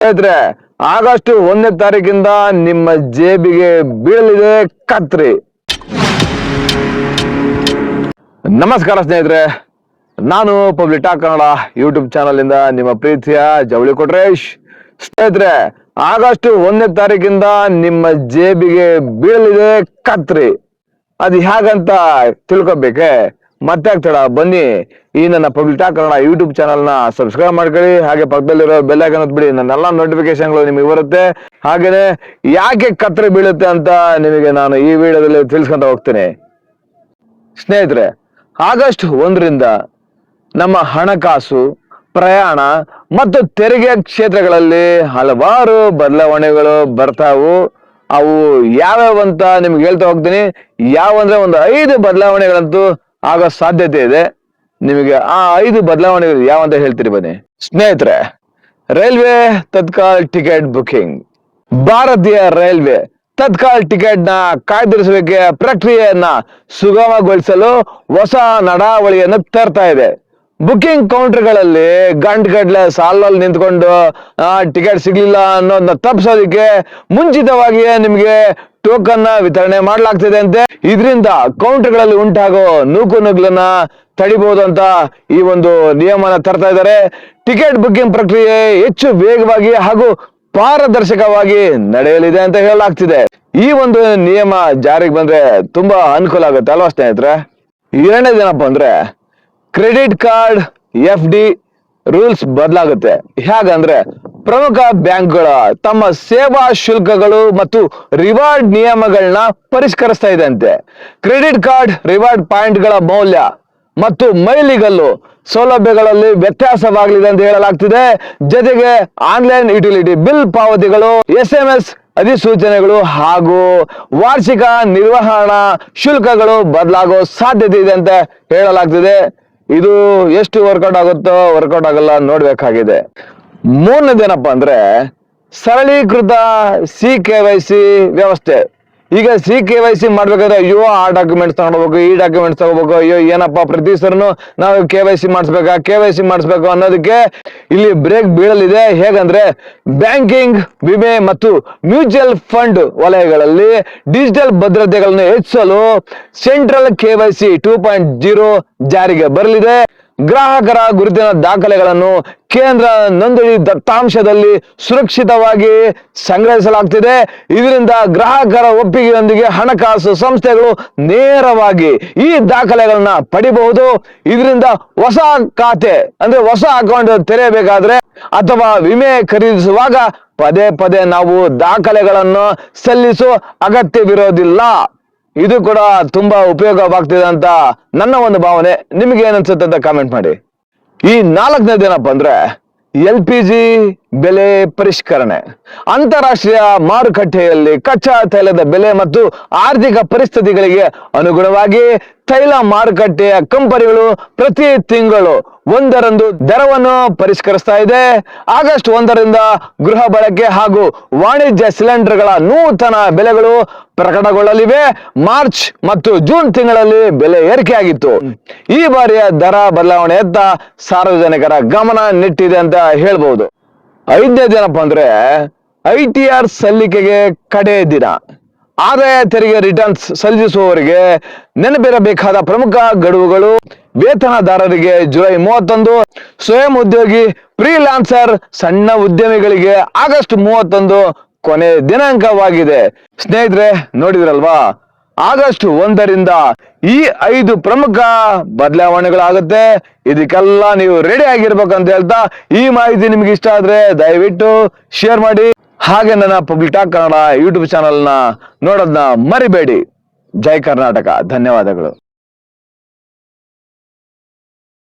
ಸ್ನೇಹಿತರೆ, ಆಗಸ್ಟ್ 1ನೇ ತಾರೀಕಿಂದ ನಿಮ್ಮ ಜೇಬಿಗೆ ಬೀಳಲಿದೆ ಕತ್ರಿ. ನಮಸ್ಕಾರ ಸ್ನೇಹಿತರೆ, ನಾನು public talk Kannada YouTube channel ಇಂದ ನಿಮ್ಮ ಪ್ರೀತಿಯ ಜವಳಿ ಕೊಟ್ರೇಶ್. ಸ್ನೇಹಿತರೆ, ಆಗಸ್ಟ್ 1ನೇ ತಾರೀಕಿಂದ ನಿಮ್ಮ ಜೇಬಿಗೆ ಬೀಳಲಿದೆ ಕತ್ರಿ. ಅದು ಹೇಗಂತ ತಿಳ್ಕೊಬೇಕೆ? ಮತ್ತೆ ಆಗ್ತಡ ಬನ್ನಿ, ಈ ನನ್ನ public talk Kannada YouTube channel ನ ಸಬ್ಸ್ಕ್ರೈಬ್ ಮಾಡ್ಕೊಳ್ಳಿ. ಹಾಗೆ ಪಕ್ಕದಲ್ಲಿರೋ ಬೆಲ್ ಐಕಾನ್ ಒತ್ಬಿಡಿ, ನನ್ನೆಲ್ಲ ನೋಟಿಫಿಕೇಶನ್ಗಳು ನಿಮಗೆ ಬರುತ್ತೆ. ಹಾಗೇನೆ ಯಾಕೆ ಕತ್ರಿ ಬೀಳುತ್ತೆ ಅಂತ ನಿಮಗೆ ನಾನು ಈ ವಿಡಿಯೋದಲ್ಲಿ ತಿಳಿಸ್ಕೊಂತ ಹೋಗ್ತೇನೆ. ಸ್ನೇಹಿತರೆ, ಆಗಸ್ಟ್ 1ರಿಂದ ನಮ್ಮ ಹಣಕಾಸು, ಪ್ರಯಾಣ ಮತ್ತು ತೆರಿಗೆ ಕ್ಷೇತ್ರಗಳಲ್ಲಿ ಹಲವಾರು ಬದಲಾವಣೆಗಳು ಬರ್ತಾವು. ಅವು ಯಾವ್ಯಾವ ಅಂತ ನಿಮ್ಗೆ ಹೇಳ್ತಾ ಹೋಗ್ತೀನಿ. ಯಾವಂದ್ರೆ ಒಂದು 5 ಬದಲಾವಣೆಗಳಂತೂ ಆಗೋ ಸಾಧ್ಯತೆ ಇದೆ. ನಿಮಗೆ ಆ 5 ಬದಲಾವಣೆಗಳು ಯಾವಂತ ಹೇಳ್ತೀರಿ ಬನ್ನಿ. ಸ್ನೇಹಿತರೆ, ರೈಲ್ವೆ ತತ್ಕಾಲ್ ಟಿಕೆಟ್ ಬುಕಿಂಗ್. ಭಾರತೀಯ ರೈಲ್ವೆ ತತ್ಕಾಲ್ ಟಿಕೆಟ್ ನ ಕಾಯ್ದಿರಿಸುವಿಕೆ ಪ್ರಕ್ರಿಯೆಯನ್ನ ಸುಗಮಗೊಳಿಸಲು ಹೊಸ ನಡಾವಳಿಯನ್ನು ತರ್ತಾ ಇದೆ. ಬುಕಿಂಗ್ ಕೌಂಟರ್ಗಳಲ್ಲಿ ಗಂಟೆಗಟ್ಟಲೆ ಸಾಲಲ್ಲಿ ನಿಂತ್ಕೊಂಡು ಟಿಕೆಟ್ ಸಿಗ್ಲಿಲ್ಲ ಅನ್ನೋದನ್ನ ತಪ್ಪಿಸೋದಿಕ್ಕೆ ಮುಂಚಿತವಾಗಿಯೇ ನಿಮ್ಗೆ ಟೋಕನ್ ವಿತರಣೆ ಮಾಡಲಾಗ್ತಿದೆ ಅಂತೆ. ಇದರಿಂದ ಕೌಂಟರ್ಗಳಲ್ಲಿ ಉಂಟಾಗೋ ನೂಕುನುಗ್ಲನ್ನ ತಡಿಬಹುದು ಅಂತ ಈ ಒಂದು ನಿಯಮನ ತರ್ತಾ ಇದ್ದಾರೆ. ಟಿಕೆಟ್ ಬುಕಿಂಗ್ ಪ್ರಕ್ರಿಯೆ ಹೆಚ್ಚು ವೇಗವಾಗಿ ಹಾಗೂ ಪಾರದರ್ಶಕವಾಗಿ ನಡೆಯಲಿದೆ ಅಂತ ಹೇಳಲಾಗ್ತಿದೆ. ಈ ಒಂದು ನಿಯಮ ಜಾರಿಗೆ ಬಂದ್ರೆ ತುಂಬಾ ಅನುಕೂಲ ಆಗುತ್ತೆ ಅಲ್ವಾ ಸ್ನೇಹಿತರೆ? ಎರಡನೇದೇನಪ್ಪ ಅಂದ್ರೆ, ಕ್ರೆಡಿಟ್ ಕಾರ್ಡ್ FD ರೂಲ್ಸ್ ಬದಲಾಗುತ್ತೆ. ಹೇಗಂದ್ರೆ, ಪ್ರಮುಖ ಬ್ಯಾಂಕ್ಗಳ ತಮ್ಮ ಸೇವಾ ಶುಲ್ಕಗಳು ಮತ್ತು ರಿವಾರ್ಡ್ ನಿಯಮಗಳನ್ನ ಪರಿಷ್ಕರಿಸ್ತಾ ಇದೆ ಅಂತೆ. ಕ್ರೆಡಿಟ್ ಕಾರ್ಡ್ ರಿವಾರ್ಡ್ ಪಾಯಿಂಟ್ಗಳ ಮೌಲ್ಯ ಮತ್ತು ಮೈಲಿಗಲ್ಲು ಸೌಲಭ್ಯಗಳಲ್ಲಿ ವ್ಯತ್ಯಾಸವಾಗಲಿದೆ ಅಂತ ಹೇಳಲಾಗ್ತಿದೆ. ಜೊತೆಗೆ ಆನ್ಲೈನ್ ಯುಟಿಲಿಟಿ ಬಿಲ್ ಪಾವತಿಗಳು, SMS ಅಧಿಸೂಚನೆಗಳು ಹಾಗೂ ವಾರ್ಷಿಕ ನಿರ್ವಹಣಾ ಶುಲ್ಕಗಳು ಬದಲಾಗೋ ಸಾಧ್ಯತೆ ಇದೆ ಅಂತ ಹೇಳಲಾಗ್ತಿದೆ. ಇದು ಎಷ್ಟು ವರ್ಕೌಟ್ ಆಗುತ್ತೋ ವರ್ಕೌಟ್ ಆಗಲ್ಲ ನೋಡ್ಬೇಕಾಗಿದೆ. ಮೂರನೇದೇನಪ್ಪ ಅಂದ್ರೆ, ಸರಳೀಕೃತ CKYC ವ್ಯವಸ್ಥೆ. ಈಗ CKYC ಮಾಡ್ಬೇಕಾದ್ರೆ ಅಯ್ಯೋ ಆ ಡಾಕ್ಯುಮೆಂಟ್ಸ್ ತಗೊಂಡ್ಬೇಕು, ಈ ಡಾಕ್ಯುಮೆಂಟ್ಸ್ ತಗೋಬೇಕು, ಅಯ್ಯೋ ಏನಪ್ಪಾ ಪ್ರತಿ ಸರನು ನಾವು KYC ಮಾಡಿಸ್ಬೇಕು ಅನ್ನೋದಕ್ಕೆ ಇಲ್ಲಿ ಬ್ರೇಕ್ ಬೀಳಲಿದೆ. ಹೇಗಂದ್ರೆ, ಬ್ಯಾಂಕಿಂಗ್, ವಿಮೆ ಮತ್ತು ಮ್ಯೂಚುವಲ್ ಫಂಡ್ ವಲಯಗಳಲ್ಲಿ ಡಿಜಿಟಲ್ ಭದ್ರತೆಗಳನ್ನು ಹೆಚ್ಚಿಸಲು ಸೆಂಟ್ರಲ್ KYC 2.0 ಜಾರಿಗೆ ಬರಲಿದೆ. ಗ್ರಾಹಕರ ಗುರುತಿನ ದಾಖಲೆಗಳನ್ನು ಕೇಂದ್ರ ನೋಂದಣಿ ದತ್ತಾಂಶದಲ್ಲಿ ಸುರಕ್ಷಿತವಾಗಿ ಸಂಗ್ರಹಿಸಲಾಗ್ತಿದೆ. ಇದರಿಂದ ಗ್ರಾಹಕರ ಒಪ್ಪಿಗೆಯೊಂದಿಗೆ ಹಣಕಾಸು ಸಂಸ್ಥೆಗಳು ನೇರವಾಗಿ ಈ ದಾಖಲೆಗಳನ್ನ ಪಡಿಬಹುದು. ಇದರಿಂದ ಹೊಸ ಖಾತೆ ಅಂದ್ರೆ ಹೊಸ ಅಕೌಂಟ್ ತೆರೆಯಬೇಕಾದ್ರೆ ಅಥವಾ ವಿಮೆ ಖರೀದಿಸುವಾಗ ಪದೇ ಪದೇ ನಾವು ದಾಖಲೆಗಳನ್ನು ಸಲ್ಲಿಸೋ ಅಗತ್ಯವಿರೋದಿಲ್ಲ. ಇದು ಕೂಡ ತುಂಬಾ ಉಪಯೋಗವಾಗ್ತಿದೆ ಅಂತ ನನ್ನ ಒಂದು ಭಾವನೆ. ನಿಮಗೆ ಏನನ್ಸುತ್ತೆ ಅಂತ ಕಾಮೆಂಟ್ ಮಾಡಿ. ಈ 4ನೇದೇನಪ್ಪ ಅಂದ್ರೆ, LPG ಬೆಲೆ ಪರಿಷ್ಕರಣೆ. ಅಂತಾರಾಷ್ಟ್ರೀಯ ಮಾರುಕಟ್ಟೆಯಲ್ಲಿ ಕಚ್ಚಾ ತೈಲದ ಬೆಲೆ ಮತ್ತು ಆರ್ಥಿಕ ಪರಿಸ್ಥಿತಿಗಳಿಗೆ ಅನುಗುಣವಾಗಿ ತೈಲ ಮಾರುಕಟ್ಟೆಯ ಕಂಪನಿಗಳು ಪ್ರತಿ ತಿಂಗಳು 1ರಂದು ದರವನ್ನು ಪರಿಷ್ಕರಿಸ್ತಾ ಇದೆ. ಆಗಸ್ಟ್ 1ರಿಂದ ಗೃಹ ಬಳಕೆ ಹಾಗೂ ವಾಣಿಜ್ಯ ಸಿಲಿಂಡರ್ಗಳ ನೂತನ ಬೆಲೆಗಳು ಪ್ರಕಟಗೊಳ್ಳಲಿವೆ. ಮಾರ್ಚ್ ಮತ್ತು ಜೂನ್ ತಿಂಗಳಲ್ಲಿ ಬೆಲೆ ಏರಿಕೆಯಾಗಿತ್ತು. ಈ ಬಾರಿಯ ದರ ಬದಲಾವಣೆಯತ್ತ ಸಾರ್ವಜನಿಕರ ಗಮನ ನೆಟ್ಟಿದೆ ಅಂತ ಹೇಳ್ಬಹುದು. 5ನೇದೇನಪ್ಪ ಅಂದ್ರೆ, ITR ಸಲ್ಲಿಕೆಗೆ ಕಡೆ ದಿನ. ಆದಾಯ ತೆರಿಗೆ ರಿಟರ್ನ್ಸ್ ಸಲ್ಲಿಸುವವರಿಗೆ ನೆನಪಿರಬೇಕಾದ ಪ್ರಮುಖ ಗಡುವುಗಳು: ವೇತನದಾರರಿಗೆ ಜುಲೈ 31, ಸ್ವಯಂ ಉದ್ಯೋಗಿ, ಫ್ರೀಲಾನ್ಸರ್, ಸಣ್ಣ ಉದ್ಯಮಿಗಳಿಗೆ ಆಗಸ್ಟ್ 31 ಕೊನೆ ದಿನಾಂಕವಾಗಿದೆ. ಸ್ನೇಹಿತರೆ, ನೋಡಿದ್ರಲ್ವಾ? ಆಗಸ್ಟ್ 1ರಿಂದ ಈ 5 ಪ್ರಮುಖ ಬದಲಾವಣೆಗಳಾಗುತ್ತೆ. ಇದಕ್ಕೆಲ್ಲ ನೀವು ರೆಡಿ ಆಗಿರ್ಬೇಕಂತ ಹೇಳ್ತಾ, ಈ ಮಾಹಿತಿ ನಿಮ್ಗೆ ಇಷ್ಟ ಆದ್ರೆ ದಯವಿಟ್ಟು ಶೇರ್ ಮಾಡಿ. ಹಾಗೆ ನನ್ನ ಪಬ್ಲಿಕ್ ಟಾಕ್ ಕನ್ನಡ ಯೂಟ್ಯೂಬ್ ಚಾನಲ್ನ ನೋಡೋದನ್ನ ಮರಿಬೇಡಿ. ಜೈ ಕರ್ನಾಟಕ. ಧನ್ಯವಾದಗಳು.